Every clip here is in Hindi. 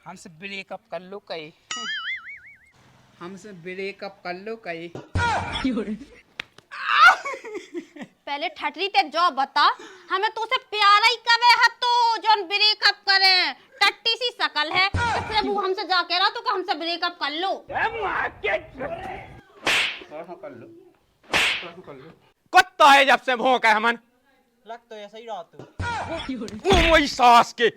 हमसे ब्रेकअप कर लो कहीं। हमसे ब्रेकअप कर लो कहीं। पहले ठटरी ते जो बता, हमें तो उसे प्यारा ही कवे है तो जोन ब्रेकअप करे। टट्टी सी शकल है, इसलिए वो हमसे जा कह रहा तो कि हमसे ब्रेकअप कर लो। कुत्ता है जब से भौंका है हमन। लग तो ऐसा ही रहा तू। वो वही सास के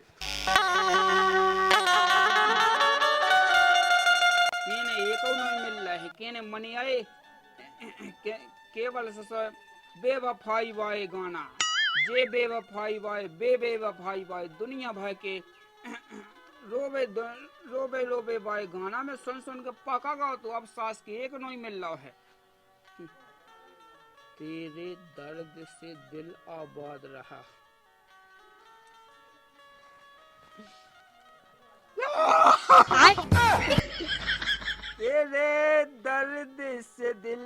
केने एक नहीं मिल रहा है, केने मनी आए केवल बेवफाई वाए गाना, जे बेवफाई वाए बेवफाई वाए दुनिया भर के रोबे रोबे रोबे वाए गाना में सुन सुन के पका गया। तो अब सास के एक नहीं मिल रहा है। तेरे दर्द से दिल आबाद रहा। तेरे दर्द से दिल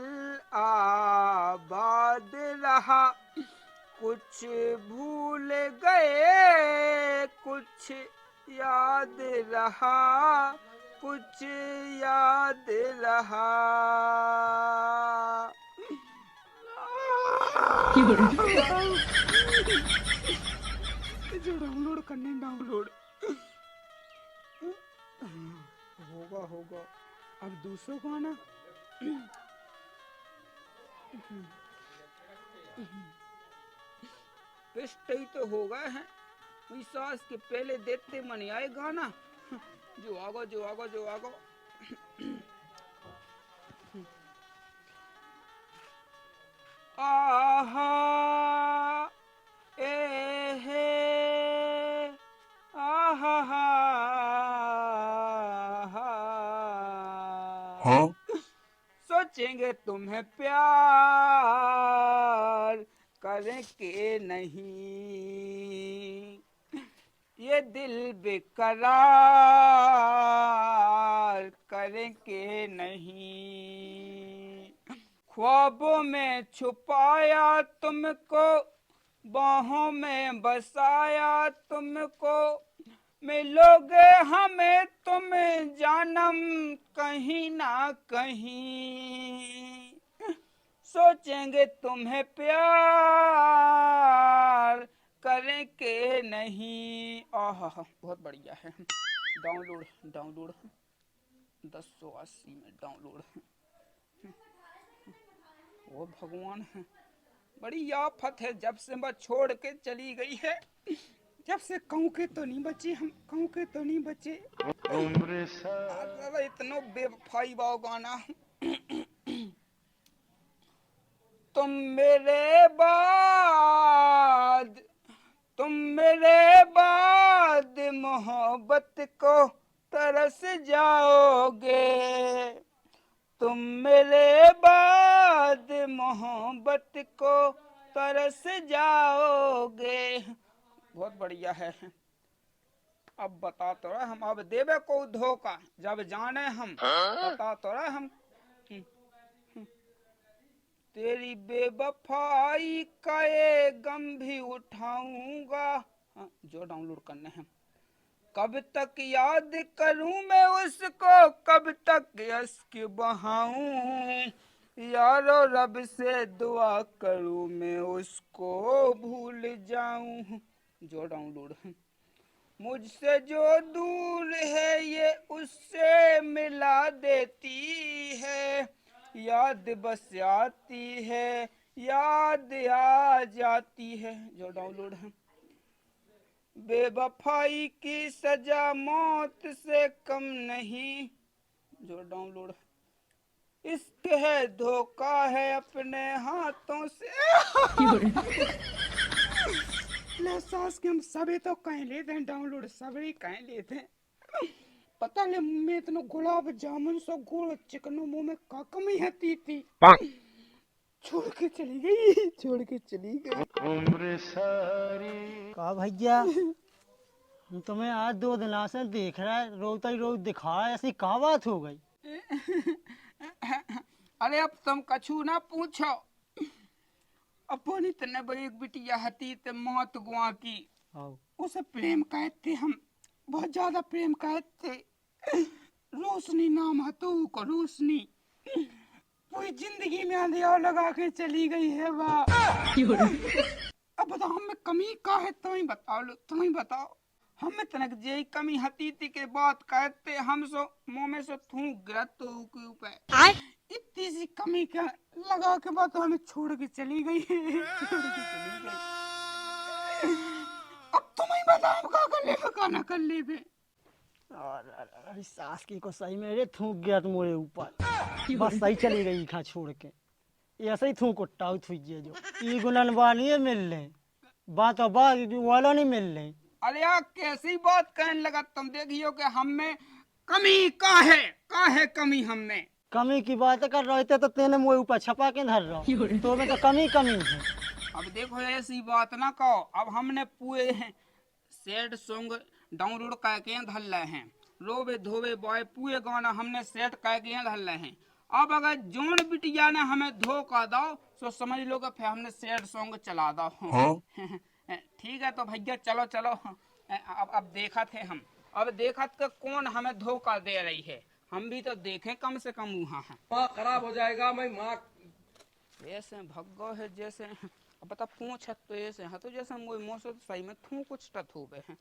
आबाद रहा, कुछ भूल गए कुछ याद रहा, कुछ याद रहा। जो डाउनलोड करने डाउनलोड होगा होगा अब दूसरा गाना। बेस्ट ही तो होगा है विश्वास के पहले देते मन आए गाना। जो आगो जो आगो जो आगो। आहा ए हे आहा हाँ? सोचेंगे तुम्हें प्यार करेंगे नहीं, ये दिल बेकरार करेंगे नहीं। ख्वाबों में छुपाया तुमको, बाहों में बसाया तुमको, मिलोगे हमें तुम जानम कहीं ना कहीं। सोचेंगे तुम्हें प्यार करेंगे नहीं। आह बहुत बढ़िया है। डाउनलोड डाउनलोड 1080 में डाउनलोड। वो भगवान है, बड़ी आफत है जब से मैं छोड़ के चली गई है। जब से कहूँ के तो नहीं बचे, हम कहूँ के तो नहीं बचे। इतना बेवफाई बाव गाना। तुम मेरे बाद मोहब्बत को तरस जाओगे। तुम मेरे बाद मोहब्बत को तरस जाओगे। बहुत बढ़िया है। अब बता तो रहे हम अब देवे को धोखा जब जाने हम। बता तो रहे हम तेरी बेवफाई का ये गम भी उठाऊंगा। जो डाउनलोड करने हैं। कब तक याद करूं मैं उसको, कब तक अश्क बहाऊं, यारो रब से दुआ करूं मैं उसको भूल जाऊं। जो डाउनलोड है। मुझसे जो दूर है ये उससे मिला देती है, याद बस आती है याद आ जाती है। जो डाउनलोड है। बेवफाई की सजा मौत से कम नहीं। जो डाउनलोड है। इश्क है धोखा है अपने हाथों से। ले सास के हम सभी तो कहीं लेते हैं डाउनलोड, सभी कहीं लेते हैं। पता ले मैं इतना गुलाब जामुन सो गुड़ चिकनो मुंह में का कमी हती थी। छोड़ के चली गई, छोड़ के चली गई। उम्र सारी कहा भैया तुम्हें आज 2 दिन से देख रहा है, रोता ही रोज दिखा रहा है, ऐसी कहा बात हो गई। अरे अब तुम कछु ना पूछो। अपन इतने बड़ी एक बिटिया हती ते मौत गुआ की, उसे प्रेम कहते हम। बहुत ज्यादा प्रेम करते थे। रोशनी नाम है तो को रोशनी पूरी जिंदगी में अंधेरा लगा के चली गई है वाह। अब बताओ हमें कमी का है, तुम ही बताओ लो, तुम ही बताओ। हमें तनक जे कमी हती थी के बात करते हम सो मुंह में से थूक गिरत तो के ऊपर इतनी सी कमी का लगा के बाद तो हमें छोड़ के चली गई है, छोड़ के चली गई। अब तुम ही बताओ का कर ले का ना कर ले बे। अरे सास की को सही में रे थूक गया तुम्हारे ऊपर, बस सही चली गई खा छोड़ के। ऐसे ही थूक उट्टा थुई जो ई गुनन वाली मिल ले बात वाला नहीं मिल ले। अरे यार कैसी बात कहने लगा, तुम देखियो कि हम में कमी का है कमी हम में। कमी की बात कर रहे थे तो तेने मुझे ऊपर छपा के धर रहा तो में तो कमी कमी है। अब देखो ऐसी बात ना कहो, अब हमने पूरे सैड सॉन्ग डाउनलोड करके धर रहे हैं, रोवे धोवे बॉय पूरे गाना हमने सेट करके धर रहे हैं। अब अगर जोन बिटिया ने हमें धोखा दो तो समझ लो कि फिर हमने सैड सॉन्ग चला दो। ठीक है तो भैया चलो चलो अब देखा थे हम, अब देखा कि कौन हमें धोखा दे रही है, हम भी तो देखें कम से कम वहाँ है। माँ खराब हो जाएगा, मैं माँ ऐसे भगो है जैसे अब बता पूछ तो ऐसे है तो जैसे मोई मोह से सही में थू कुछ टूबे हैं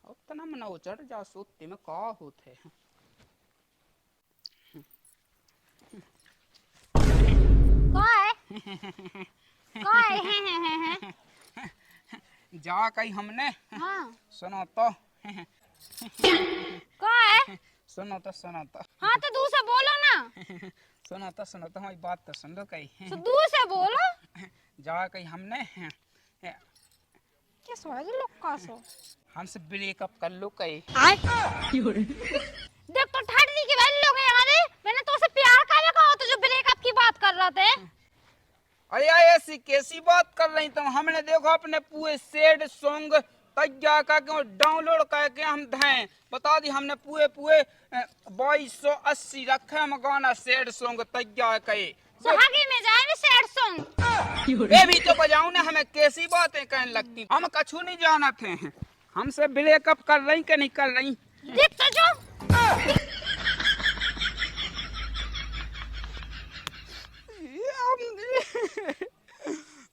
अब तना मना चढ़ जा सोते में का होते हैं। जा कहीं हमने हाँ। सुनो तो सुनो तो हाँ तो दूर से बोलो ना। सुनो तो हमारी बात तो सुन लो कहीं। तो दूर से बोलो। जा कहीं हमने क्या सोएगी लोग का सो हमसे ब्रेकअप कर लो कहीं। देख तो ठाड़ी की वैल्यू लोग यहाँ रे, मैंने तो उसे प्यार करने कहा तो जो ब्रेकअप की बात कर रहे थे। अरे यार ऐसी कैसी बात कर रही तुम, हमने देखो अपने पूरे सैड सॉन्ग तैयार करके डाउनलोड करके हम धैं बता दी, हमने पूरे 2280 रखे हम गाना सैड सॉन्ग तैयार करे। सुहागी में जाए सैड सॉन्ग ये भी तो बजाऊ ने हमें कैसी बातें कहने लगती, हम कछु नहीं जाना थे, हमसे ब्रेकअप कर रही कि नहीं कर रही। देख तो जो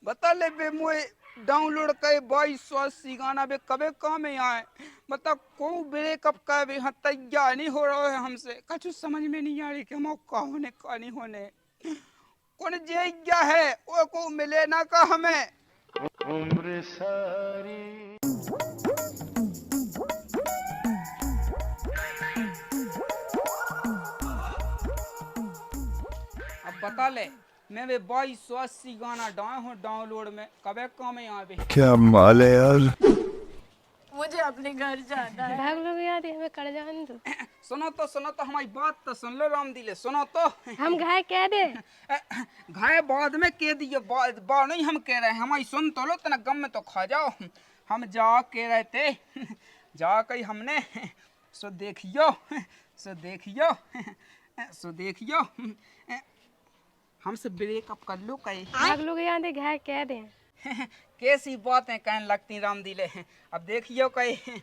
बता ले बे मोए डाउनलोड करे 2280 गाना बे कबे काम में आए, बता को ब्रेकअप कर बे हाँ तैयार नहीं हो रहा है हमसे, कछु समझ में नहीं आ रही कि हम का होने का नहीं होने, कौन जे क्या है वो को मिले ना का हमें। उम्र सारी अब बता ले मैं वे 2280 गाना डाउनलोड में कबे काम में आवे। क्या माल है यार। मुझे अपने घर जाना है। भाग लोग यार हमें कर जाने दो। सुनो तो हमारी बात तो सुन लो राम दिले, सुनो तो हम घाय कह दे घाय बाद में कह दिए, बाद नहीं हम कह रहे हैं, हमारी सुन तो लो तना गम में तो खा जाओ। हम जा कह रहे थे जा कही हमने सो देखियो हमसे ब्रेकअप कर लो कहीं। भाग लोग यार घाय कह दे कैसी बातें कहने लगती राम दिले। अब देखियो कहीं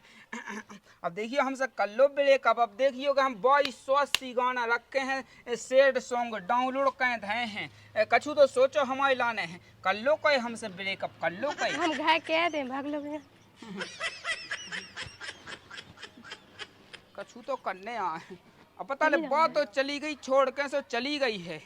अब देखियो हमसे कर लो ब्रेकअप, अब देखियो कि हम 2280 गाना रखे हैं सैड सॉन्ग डाउनलोड कर हैं, कछु तो सोचो हमारे लाने हैं, कर लो कहीं हमसे ब्रेकअप कर लो कहीं। हम घाय कह दे भाग लोग यार कछु तो करने आए, अब पता ले बात तो चली गई छोड़ के सो चली गई है,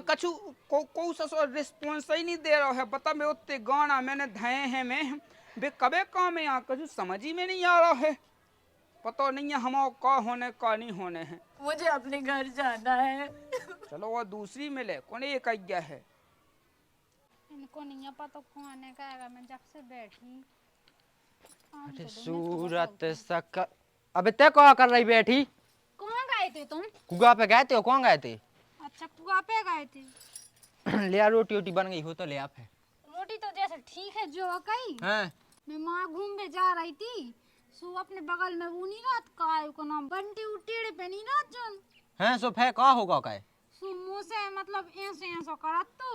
कछु को सो रिस्पॉन्स ही नहीं दे रहा है। बता मैं उतने गाना मैंने धए हैं मैं बे कबे काम में कछु समझ ही में नहीं आ रहा है, पता नहीं है हम का होने का नहीं होने हैं। मुझे अपने घर जाना है। चलो वो दूसरी मिले कौन एक आज्ञा है। इनको नहीं पता कौन है का, मैं जब से बैठी सूरत सक अबे ते क्या कर रही बैठी? कहाँ गए थे तुम? कुआ पे गए थे? कौन गए थे? अच्छा कुआ पे गए थे। ले आ रोटी वोटी बन गई हो तो ले आ फिर। रोटी तो जैसे ठीक है जो कही हैं मैं वहाँ घूमने जा रही थी, सो अपने बगल में वो नहीं रात का को नाम बंटी उटेड़े पे नहीं रात जन हैं सो फे का होगा का मुंह से मतलब ऐसे ऐसे करत तो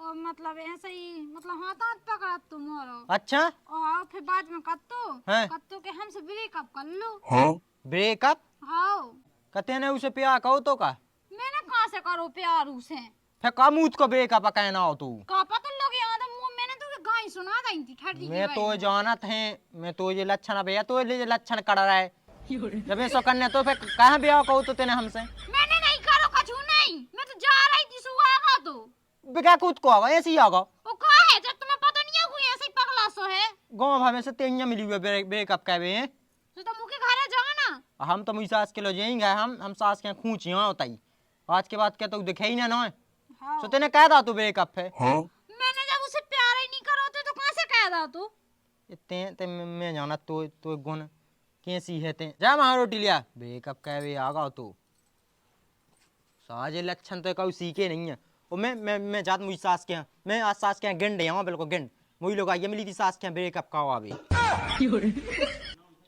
और मतलब ऐसे ही मतलब हाथ हाथ पकड़त तो मोरो अच्छा और फिर बाद में हैं? कत्तो के हमसे ब्रेकअप कर लो। ब्रेकअप हाँ कहते ने उसे प्यार कहो तो का मैंने कहाँ से करो प्यार उसे फिर का मुझ को ब्रेकअप कहना हो तू का पता लोग याद मुंह मैंने तो गाय सुना दी थी ठहरी मैं तो जानत है मैं तो ये लक्षण भैया तो ये लक्षण कर रहा है जब ऐसा करने तो फिर कहाँ ब्याह कहो तो तेने हमसे मैंने नहीं करो कछु नहीं मैं तो जा रही थी सुबह तो क्या कुछ को आवा ऐसे ही आगा वो का है जब तुम्हें पता नहीं है कोई ऐसे ही पगला सो है गाँव भाई में से तेइया मिली हुई ब्रेकअप कहवे हैं तो तुम मुके घरे जाओ ना। हम तो मुझे सास के लो जाएंगे हम सास के खूंच यहाँ होता ही आज के बाद क्या तो दिखे ही ना हाँ। तो तेने कह दा तू ब्रेकअप है मैंने जब उसे प्यार ही नहीं करो तो कहाँ से कह दा तू ते मैं जाना तो गुण कैसी है ते जा वहाँ रोटी लिया ब्रेकअप कहवे आगा तो साजे लक्षण तो कभी सीखे नहीं है और मैं जात मुझी सास के यहाँ मैं आज सास के यहाँ गिंड यहाँ बिल्कुल गिंड मुझी लोग आइए मिली थी सास के यहाँ ब्रेकअप का आवे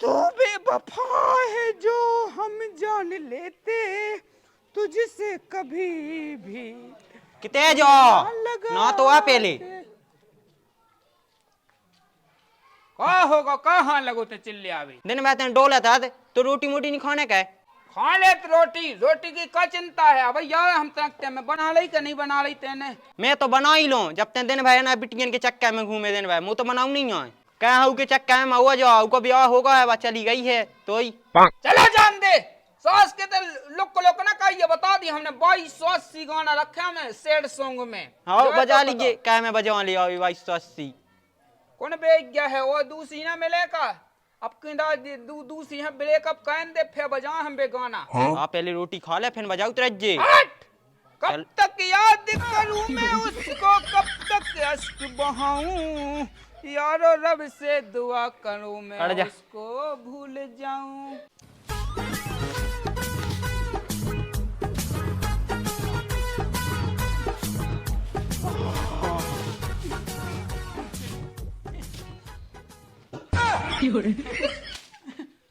तू बेवफा है जो हम जान लेते तुझसे कभी भी किते जो ना तो आ पहले का होगा कहाँ लगो तो चिल्ले आवे दिन में तेने डोला था तो रोटी मोटी नहीं खाने का है खा ले तो रोटी की क्या चिंता है अब यार हम तकते में बना ली कि नहीं बना ली तेने मैं तो बना ही लूं जब तेन दिन भाई ना बिटियन के चक्कर में घूमे दिन भाई मुँह तो बनाऊ नहीं है क्या हूँ के चक्कर में हुआ जो को ब्याह होगा है चली गई है तो ही चलो जान दे सास के तो लोक ना कहिए बता दी हमने 2280 गाना रखे हमें सैड सॉन्ग में हाँ जो है बजा तो लीजिए क्या मैं बजा लिया 2280 कौन बेच गया है वो दूसरी ना मिलेगा अब किंदा दूसरी है ब्रेकअप कहन दे फिर बजा हम बेगाना हाँ पहले रोटी खा ले फिर बजाओ तरज्जे हट कब तक याद करूं मैं उसको कब तक अश्क बहाऊं यारो रब से दुआ करूं मैं अड़ जा। उसको भूल जाऊं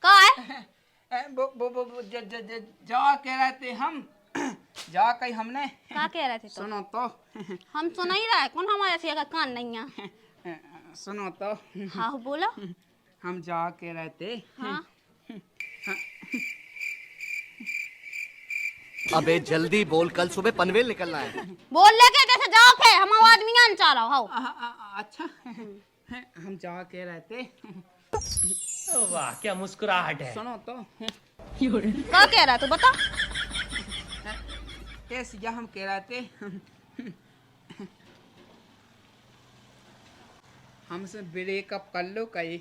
का है जा के रहते हम जा कहीं हमने का कह रहे थे तो सुनो तो हम सुना ही रहा है कौन हमारे ऐसी का कान नहीं है। सुनो तो हाँ बोलो हम जा के रहते हाँ अबे जल्दी बोल कल सुबह पनवेल निकलना है। बोल लेके जैसे जाओ खे हम आदमी चाह रहा हो अच्छा हम जा के रहते वाह क्या मुस्कुराहट है। सुनो तो क्या कह रहा तू बता कैसे या हम कह रहे थे हमसे ब्रेकअप कर लो कहीं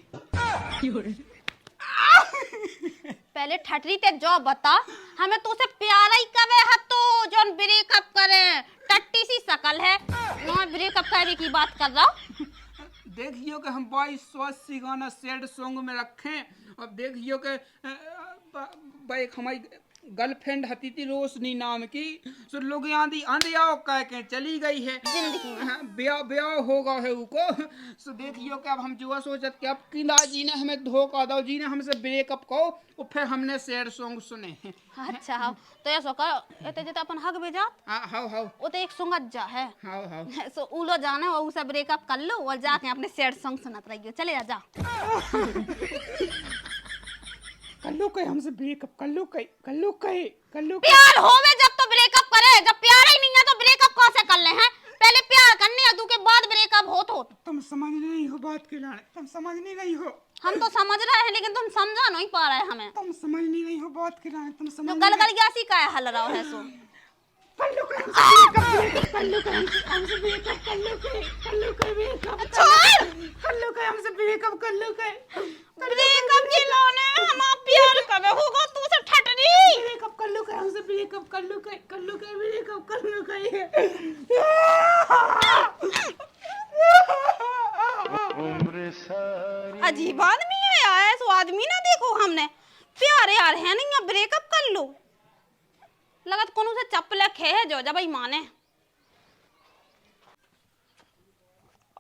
पहले ठटरी ते जो बता हमें तो उसे प्यारा ही कवे है तो जोन ब्रेकअप करे टट्टी सी शकल है ना ब्रेकअप करने की बात कर रहा हूँ। देखियो कि हम 2280 गाना सैड सॉन्ग में रखें और देखियो कि एक हमारी गर्लफ्रेंड हती थी रोशनी नाम की सो लोग आंधी आंधी आओ कह के चली गई है जिंदगी में ब्याह होगा है उको सो देखियो कि अब हम जुआ सोचत कि अब किला जी ने हमें धोखा दो जी ने हमसे ब्रेकअप कहो और फिर हमने सैड सॉन्ग सुने अच्छा हाँ तो ऐसा कर एते जे अपन हक बेजात हाउ हाउ वो तो एक सुंगत जा है हाउ हाउ सो उलो जाने वो उसे ब्रेकअप कर लो और जाके अपने सैड सॉन्ग सुनत रहियो चले जा कर लो कहीं हमसे ब्रेकअप कर लो प्यार होवे जब तो ब्रेकअप करे जब प्यार ही नहीं है तो ब्रेकअप कैसे कर ले हैं पहले प्यार करने है के बाद ब्रेकअप हो तुम समझ नहीं हो बात के लाने तुम समझ नहीं रही हो हम तो समझ रहे हैं लेकिन तुम समझा नहीं पा रहे हमें तुम समझ नहीं रही हो बात के लाने तुम समझ तो गलगल गैसी का हल रहा है सो कर लो हमसे ब्रेकअप कर लो हमसे ब्रेकअप कर लो ब्रेकअप के लाने हम प्यार करे होगा तू से ठटरी ब्रेकअप कर लो हमसे ब्रेकअप कर लो ब्रेकअप कर लो उम्र सारी अजीब आदमी है यार ऐसा आदमी ना देखो हमने प्यार यार है नहीं ब्रेकअप कर लो लगत कोनो से चप्पल खे है जो जब ही माने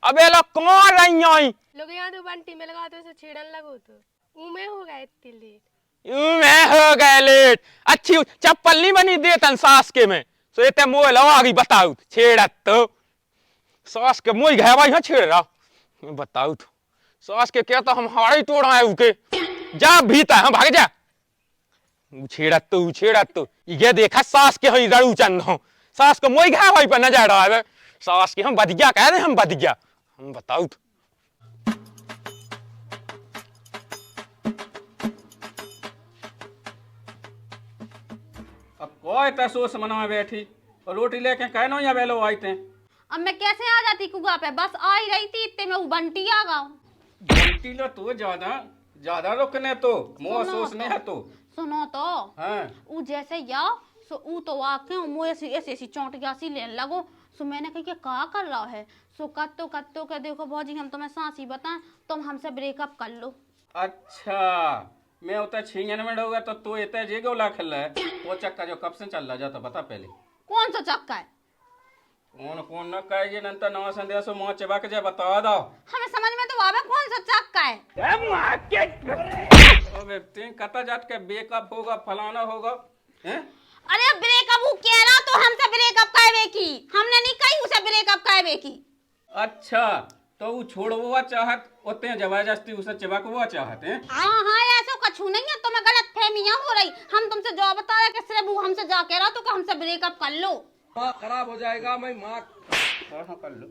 अबे लोग कौन रही आई लोग यहाँ तो बंटी में लगा तो छेड़न लगो तो उमे हो गए इतनी लेट मैं हो गए लेट अच्छी चप्पल नहीं बनी दे तन सास के में तो इतने मोह लो आगे बताओ छेड़ा तो सास के मोह घावा यहाँ छेड़ रहा बताओ तो सास के क्या तो हम हाड़े तोड़ा है उके जा भीता हम भाग जा छेड़ा तो ये देखा सास के हम रड़ू चंद हो सास को मोह घावा पर न जा रहा है सास के हम बदिया कह रहे हम बदिया हम बताओ तो अब कोई तो सोच मना बैठी और रोटी लेके कह नो या बेलो आई थे अब मैं कैसे आ जाती कुगा पे, बस आ ही रही थी इतने में वो बंटी आ गया। बंटी लो तो ज्यादा रुकने तो मुँह सोचने है तो सुनो तो हाँ ऊ जैसे या सो ऊ तो आके मुँह ऐसी चौंटिया सी लेने लगो। सो मैंने कहा कि क्या कर रहा है। सो कत्तो के देखो भौजी हम तुम्हें सांसी बताएं तुम हमसे ब्रेकअप कर लो। अच्छा मैं उतना छीन में डूंगा तो तू इतना जे गोला खेल रहा है वो चक्का जो कब से चल रहा जाता बता पहले कौन सा चक्का है? कौन न कहे नंतर नवा संदेश मुँह चबा के जा बता दो हमें समझ में तो आवे कौन सा चक्का है। कता जाट के बेकअप होगा फलाना होगा हैं? अरे ब्रेकअप वो कह रहा तो हमसे ब्रेकअप कहवे की, हमने नहीं कही उसे ब्रेकअप कहवे की। अच्छा तो वो छोड़वा चाहत उतने जबरदस्ती उसे चबकवा चाहत हैं? हाँ ऐसा कछु नहीं है, तुम्हें गलत फहमियां हो रही। हम तुमसे जो बता रहे कि सिर्फ वो हमसे जा कह रहा तो हमसे ब्रेकअप कर लो। माँ खराब हो जाएगा मैं माँ कर लो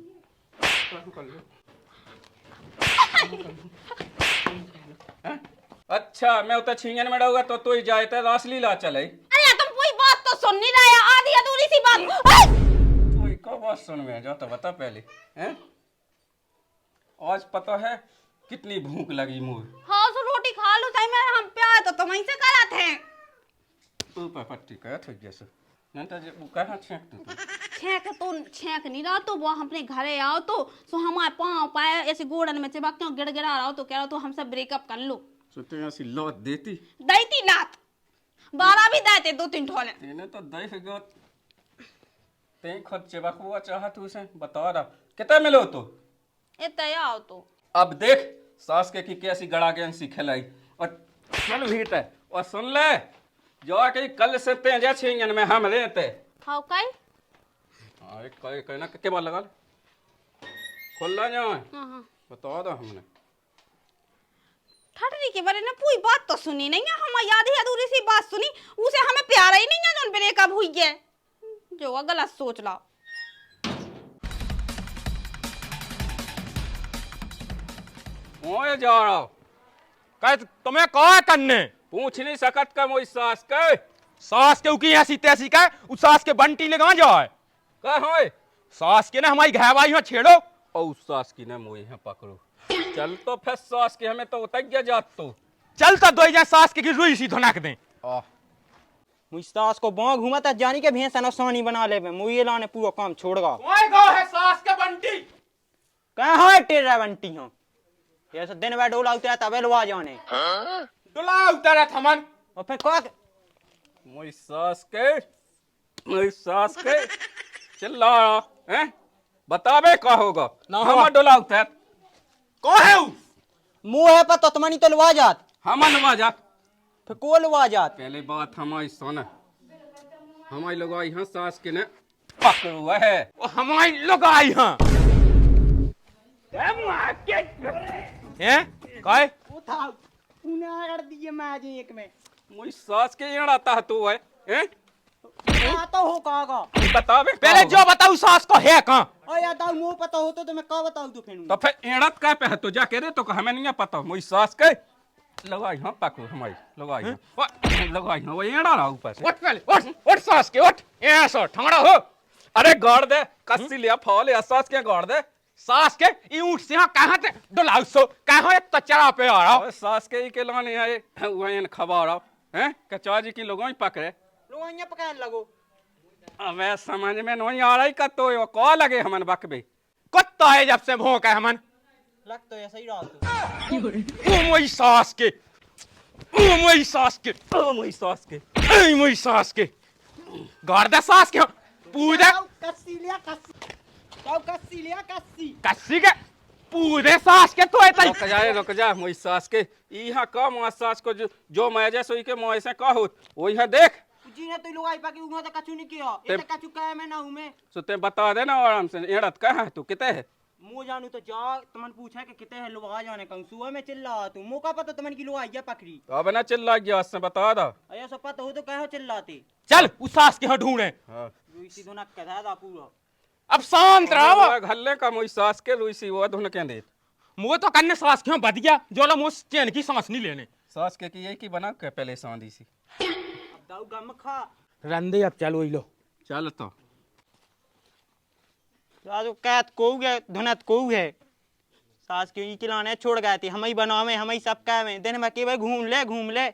अच्छा मैं उतना छींगन में रहूंगा तो तू ही जाए तो रासलीला चले। अरे तुम कोई बात तो सुन नहीं रहा, आधी अधूरी सी बात। तू कब बात सुन में जो तो बता पहले हैं? आज पता है कितनी भूख लगी मोर। हाँ सो रोटी खा लो सही में, हम प्यार तो तुम ही से करा थे। तू पट्टी कह थे जैसे नहीं तो वो कहाँ छेक नहीं रहा तो वो अपने घरे आओ तो सो हमारे पाँव पाए ऐसे गोड़न में चिपक क्यों गिड़गिड़ा रहा हो तो कह रहा तो हमसे ब्रेकअप कर लो। सोते ऐसी लौट देती लात 12 भी देते 2-3 ठोले तेने तो देख गयो ते खुद चिपकवा चाहत उसे बता रहा कितना मिलो तो इतने आओ तो अब देख सास के की कैसी गड़ा के अंसी खिलाई और चल भीट है और सुन ले जो कि कल से तेजा छींगन में हम रहते हाउ काई अरे कई कहना के बार लगा खोल ला जाओ हां बता दो हमने ठटरी के बारे में पूरी बात तो सुनी नहीं है, हम याद ही अधूरी सी बात सुनी उसे हमें प्यारा ही नहीं है जोन ब्रेकअप हुई है जो गलत सोच ला। ओए जा रहा कह तुम्हें कहा करने पूछ नहीं सकत का मोई सास के सास के उकी ऐसी तैसी का उस सास के बंटी ले कहां जाए का होए सास के ना हमारी घावाई में छेड़ो और सास की ना मोई है पकड़ो चल तो फिर सास के हमें तो उतर गया जात तो चल तो दो जा सास के रुई सी धोनाक दे मुझ सास को बाँ घूमा था जानी के भैंस नौसानी बना ले मुझे लाने पूरा काम छोड़ गा ओए गो है सास के बंटी कहां है तेरा बंटी हो ये सब दिन में डोला उतरा तबे लवा जाने डोला उतरा थमन और फिर को मोई सास के चल रहा हैं बतावे का होगा ना हम डोला उतर को है मुंह है पर तो तुम्हारी तो लवा जात हम नवा जात फिर को लवा जात पहले बात हमारी सुन हमारी लोग आई हैं सास के ने पकड़ुआ है हमारी लोग आई हैं हैं काय उठा उन्हें कर दिए मैं आज एक में मोई सास के यहाँ आता है तू है हैं तो हो कागा बतावे पहले जो बताऊं सास को है कहां और याद मुंह पता हो तो मैं का बताऊं तो तो फिर एड़त का पे है तो जा के रे तो हमें नहीं पता मोई सास के लगाई हां पकड़ो हमारी लगाई हां वो एड़ा रहा ऊपर से उठ पहले उठ सास के उठ ऐसा ठंगड़ा हो अरे गाड़ दे कस्सी लिया फॉल या सास के गाड़ दे सास के ई ऊंट से कहां से डोलाउ सो कहां है तचरा पे आ रहा सास के ही के लाने आए वहीं खबर रहा हैं कचा जी की लोगों ही पकड़े लोग यहाँ पकड़ लगो अब समझ में नहीं आ रही का तो कौ लगे हमन बकबे कुत्ता है जब से भौंक है हमन लग तो ऐसा ही रहा ओ मोई सास के ओ मोई सास के ओ मोई सास के ए मोई सास के गार्दा सास के पूरे कस्सी लिया कस्सी कस्सी के पूरे सास के तो ऐसा रुक जा मोई सास के यहाँ का मोई सास को जो मैं जैसे के मोई से का हो वही है देख जी ने तो लुगाई पाके उंगा तो कछु नहीं किया ते- इते कछु कहे मैं ना हूं मैं सो ते बता दे ना आराम से एड़त कहाँ है तू किते है मुंह जानू तो जा तुमन पूछा कि किते है लुगा जाने कहूं सुबह में चिल्ला तू मौका पता तुमन की लुगाई या पकड़ी तो अब ना चिल्ला गया से बता दा अया सब पता हो तो कहो चिल्लाते चल उस सास के यहाँ ढूंढे रुई दोना कधा दा पूरा अब शांत रहो घल्ले का मुई सास के रुईसी वो धुन के दे मुँह तो कन्ने सास क्यों बद गया जो ला मुझ चैन की सांस नहीं लेने सास के की यही की बना के पहले सांदी सी अब दाऊ गम खा रंदे अब चलो लो चल तो राजू कैत को गए धुनत को है सास क्यों ई खिलाने छोड़ गए थे हम ही बनावे हम ही सब कहे में दिन में के भाई घूम ले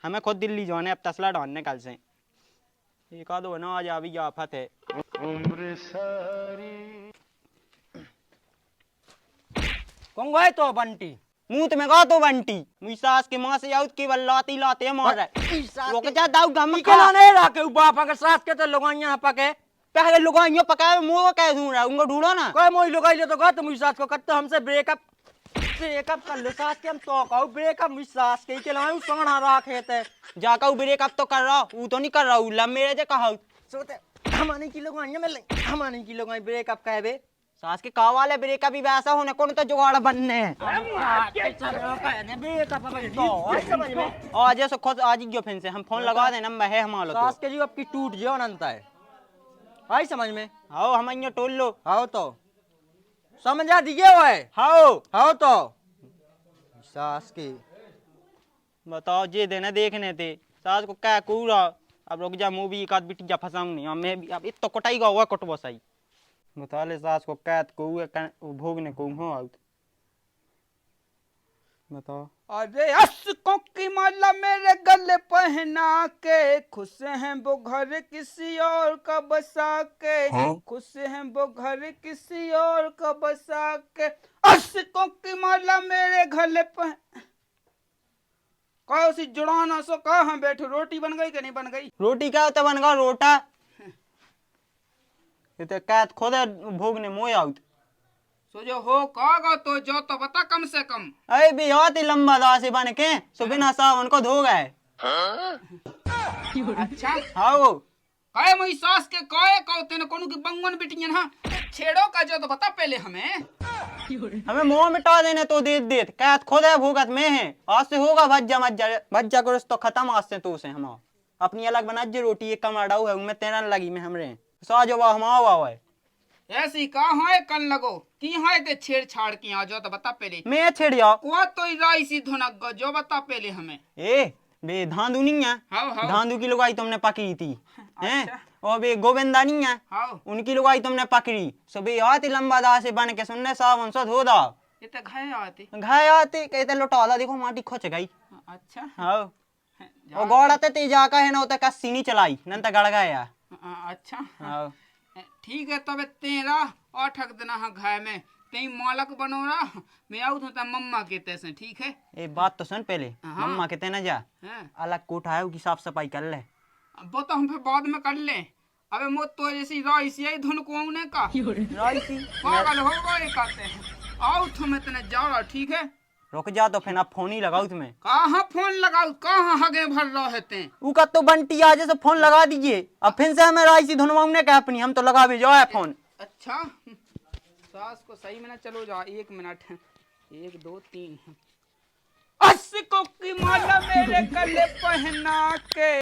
हमें खुद दिल्ली जाने अब तसला डालने कल से एक आधो बना आज अभी आफत है उम्र सारी कौन गए तो बंटी मुंह में गा तो बंटी मुई सास के मां से आउत के लाती लाते मार रोक जा दाऊ गम केला नहीं राके बाप अगर सास के तो लगाइया पके पहले लुगाइयो पकाए मुंह कह ढूंढ रहा उनको ढूंढो ना कोई मोई लगाई ले तो गा तो मुई सास को कत्ते हमसे ब्रेकअप कर लो सास के हम तो कहू ब्रेकअप मुई सास के केला उ सोना राखे ते जाका ब्रेकअप तो कर रहा वो तो नहीं कर रहा लब मेरे जे कहा सोते हमारे की लगाइया में हमारे की लगाई ब्रेकअप कहबे सास के का वाले ब्रेकअप भी वैसा होने कौन तो जुगाड़ बनने समझ में आज ऐसे खुद आज ही फिर से हम फोन लगा देना मैं है हमारा तो सास के जी आपकी टूट जियो अनंत है आई समझ में आओ हम यहाँ टोल लो आओ तो समझा दिए हुए आओ आओ तो सास की बताओ जे देना देखने थे सास को क्या कूरा अब रुक जा मुँह भी एक आध बिटिया फंसाऊं नहीं मैं भी अब तो कटाई का हुआ कटवा सही बता ले सास को कैद को भोगने को हो आउट बताओ अरे अस्कों की माला मेरे गले पहना के खुश हैं वो घर किसी और का बसा के खुश हैं वो घर किसी और का बसा के अस्कों की माला मेरे गले पहन कहो सी जुड़ाना सो कहाँ बैठो रोटी बन गई कि नहीं बन गई रोटी क्या होता बन गया रोटा ये तो कैद खुद भोगने मोय आउट सो जो हो कहोगा तो जो तो बता कम से कम अरे भी बहुत ही लंबा दास बन के सो बिना सावन को धो गए अच्छा हाँ कहे मुई सास के कहे कहो तेने कोनो की बंगवन बिटियन हां छेड़ो का जो तो बता पहले हमें मुंह मिटा देने तो दे कैद खुद है भोगत में है आज से होगा भज्जा को तो खत्म आज से तो से हम अपनी अलग बना जे रोटी एक कम अड़ाऊ है उनमें तेरा लगी में हमरे साजो हम आओ है ऐसी का है कल लगो की है ते छेड़छाड़ की आ जो तो बता पहले मैं छेड़िया वो तो राई सी धुनक जो बता पहले हमें ए बे धांधू नहीं है हाँ धांधू की लुगाई तुमने पकड़ी थी हैं और बे गोविंदा नहीं है हाँ उनकी लुगाई तुमने पकड़ी सो बे बहुत ही लंबा दास से बन के सुनने सावन सो धो दा ये तो घाय आते कहते लौटा देखो माटी खोच गई अच्छा हाँ और गौड़ाते ते जाका है ना उते कस्सी नहीं चलाई नन त गड़ गया अच्छा हाँ ठीक है तबे तेरा और ठक देना हाँ घाय में तेई मालक बनो रहा मैं आऊ तो मम्मा के तैसे ठीक है एक बात तो सुन पहले मम्मा कहते ना जा हैं अलग कोठा है की साफ सफाई कर ले वो तो हम फिर बाद में कर ले अबे मो तो जैसी राई सी आई धुन को ने का राई सी पागल हो गए कहते हैं आओ तुम इतने जा रहा ठीक है रुक जा तो फिर आप फोन ही लगाओ तुम्हें कहाँ फोन लगाओ कहाँ हगे भर रहे थे उका तो बंटी आज से फोन लगा दीजिए अब फिर से हमें राई सी धुनवाने का अपनी हम तो लगा भी जाओ फोन अच्छा सास को सही में ना चलो जा 1 मिनट 1 2 3 अस्कों की माला मेरे गले पहना के